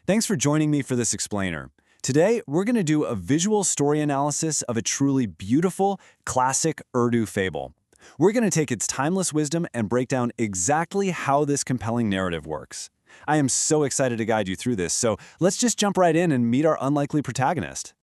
Thanks for joining me for this explainer. Today, we're going to do a visual story analysis of a truly beautiful, classic Urdu fable. We're going to take its timeless wisdom and break down exactly how this compelling narrative works. I am so excited to guide you through this, so let's just jump right in and meet our unlikely protagonist.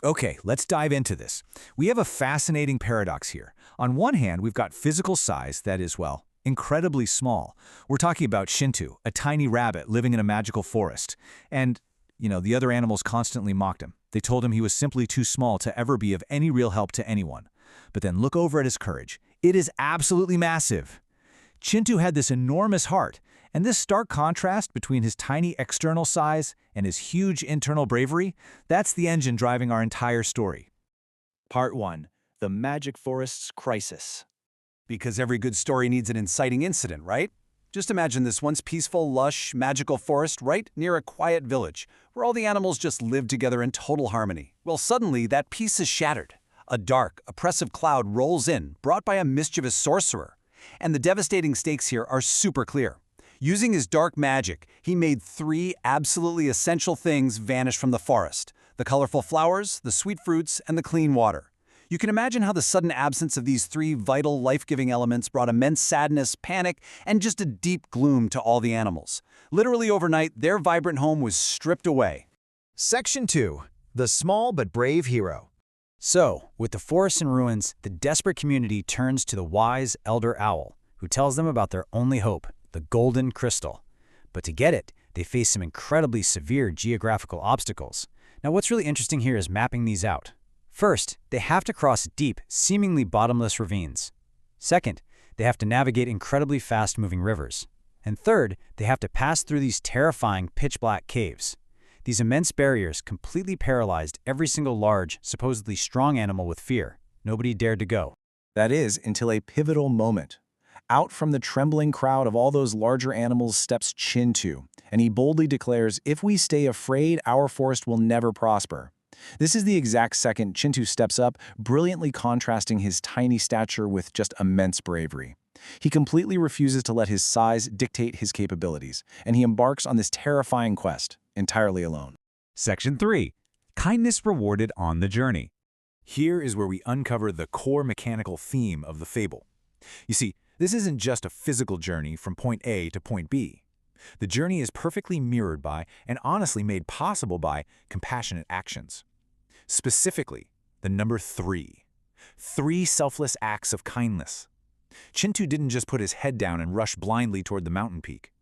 Okay, let's dive into this. We have a fascinating paradox here. On one hand, we've got physical size that is, well, incredibly small. We're talking about Chintu, a tiny rabbit living in a magical forest. And, the other animals constantly mocked him. They told him he was simply too small to ever be of any real help to anyone. But then look over at his courage. It is absolutely massive. Chintu had this enormous heart, and this stark contrast between his tiny external size and his huge internal bravery, that's the engine driving our entire story. Part 1. The Magic Forest's Crisis. Because every good story needs an inciting incident, right? Just imagine this once peaceful, lush, magical forest right near a quiet village, where all the animals just lived together in total harmony. Well, suddenly, that peace is shattered. A dark, oppressive cloud rolls in, brought by a mischievous sorcerer. And the devastating stakes here are super clear. Using his dark magic, he made 3 absolutely essential things vanish from the forest: the colorful flowers, the sweet fruits, and the clean water. You can imagine how the sudden absence of these 3 vital, life-giving elements brought immense sadness, panic, and just a deep gloom to all the animals. Literally overnight, their vibrant home was stripped away. Section 2. The Small but Brave Hero. So, with the forest in ruins, the desperate community turns to the wise elder owl, who tells them about their only hope, the golden crystal. But to get it, they face some incredibly severe geographical obstacles. Now, what's really interesting here is mapping these out. First, they have to cross deep, seemingly bottomless ravines. Second, they have to navigate incredibly fast-moving rivers. And third, they have to pass through these terrifying pitch-black caves. These immense barriers completely paralyzed every single large, supposedly strong animal with fear. Nobody dared to go. That is, until a pivotal moment. Out from the trembling crowd of all those larger animals steps Chintu, and he boldly declares, "If we stay afraid, our forest will never prosper." This is the exact second Chintu steps up, brilliantly contrasting his tiny stature with just immense bravery. He completely refuses to let his size dictate his capabilities, and he embarks on this terrifying quest, entirely alone. Section 3. Kindness rewarded on the journey. Here is where we uncover the core mechanical theme of the fable. You see, this isn't just a physical journey from point A to point B. The journey is perfectly mirrored by, and honestly made possible by, compassionate actions. Specifically, the number 3. 3 selfless acts of kindness. Chintu didn't just put his head down and rush blindly toward the mountain peak.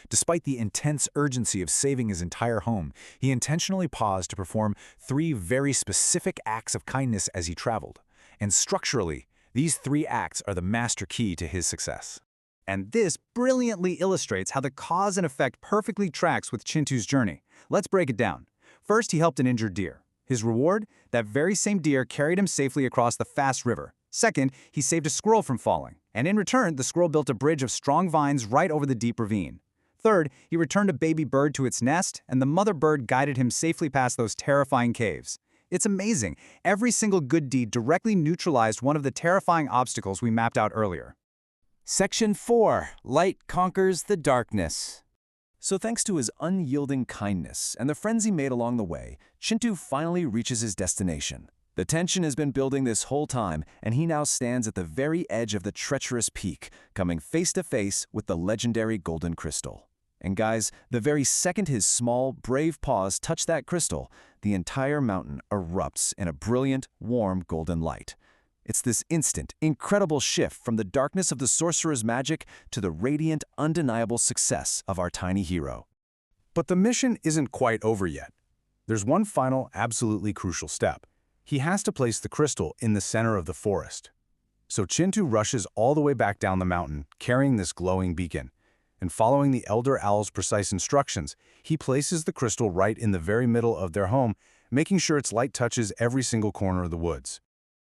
Despite the intense urgency of saving his entire home, he intentionally paused to perform 3 very specific acts of kindness as he traveled. And structurally, these 3 acts are the master key to his success. And this brilliantly illustrates how the cause and effect perfectly tracks with Chintu's journey. Let's break it down. First, he helped an injured deer. His reward? That very same deer carried him safely across the fast river. Second, he saved a squirrel from falling. And in return, the squirrel built a bridge of strong vines right over the deep ravine. Third, he returned a baby bird to its nest, and the mother bird guided him safely past those terrifying caves. It's amazing. Every single good deed directly neutralized one of the terrifying obstacles we mapped out earlier. Section 4. Light conquers the darkness. So thanks to his unyielding kindness and the friends he made along the way, Chintu finally reaches his destination. The tension has been building this whole time, and he now stands at the very edge of the treacherous peak, coming face to face with the legendary golden crystal. And guys, the very second his small, brave paws touch that crystal, the entire mountain erupts in a brilliant, warm golden light. It's this instant, incredible shift from the darkness of the sorcerer's magic to the radiant, undeniable success of our tiny hero. But the mission isn't quite over yet. There's one final, absolutely crucial step. He has to place the crystal in the center of the forest. So Chintu rushes all the way back down the mountain, carrying this glowing beacon. And following the Elder Owl's precise instructions, he places the crystal right in the very middle of their home, making sure its light touches every single corner of the woods.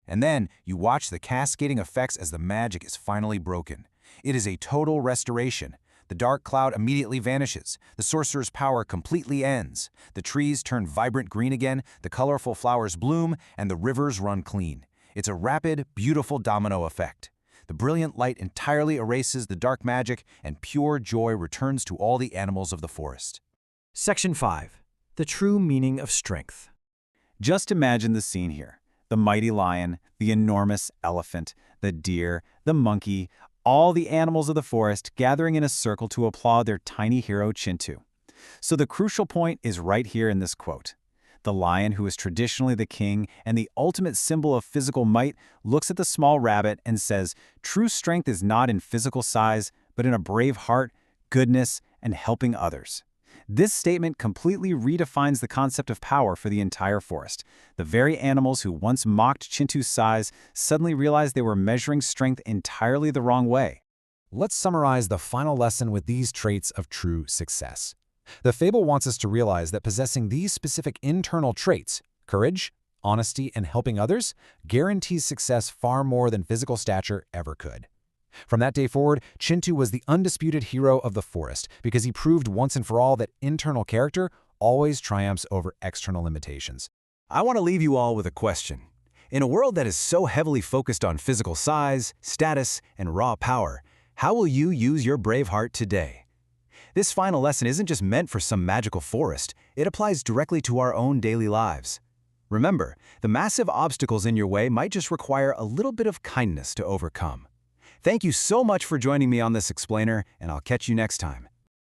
And then you watch the cascading effects as the magic is finally broken. It is a total restoration. The dark cloud immediately vanishes. The sorcerer's power completely ends. The trees turn vibrant green again, the colorful flowers bloom, and the rivers run clean. It's a rapid, beautiful domino effect. The brilliant light entirely erases the dark magic, and pure joy returns to all the animals of the forest. Section 5. The true meaning of strength. Just imagine the scene here. The mighty lion, the enormous elephant, the deer, the monkey, all the animals of the forest gathering in a circle to applaud their tiny hero Chintu. So the crucial point is right here in this quote. The lion, who is traditionally the king and the ultimate symbol of physical might, looks at the small rabbit and says, true strength is not in physical size, but in a brave heart, goodness, and helping others. This statement completely redefines the concept of power for the entire forest. The very animals who once mocked Chintu's size suddenly realized they were measuring strength entirely the wrong way. Let's summarize the final lesson with these traits of true success. The fable wants us to realize that possessing these specific internal traits, courage, honesty, and helping others, guarantees success far more than physical stature ever could. From that day forward, Chintu was the undisputed hero of the forest because he proved once and for all that internal character always triumphs over external limitations. I want to leave you all with a question. In a world that is so heavily focused on physical size, status, and raw power, how will you use your brave heart today? This final lesson isn't just meant for some magical forest, it applies directly to our own daily lives. Remember, the massive obstacles in your way might just require a little bit of kindness to overcome. Thank you so much for joining me on this explainer, and I'll catch you next time.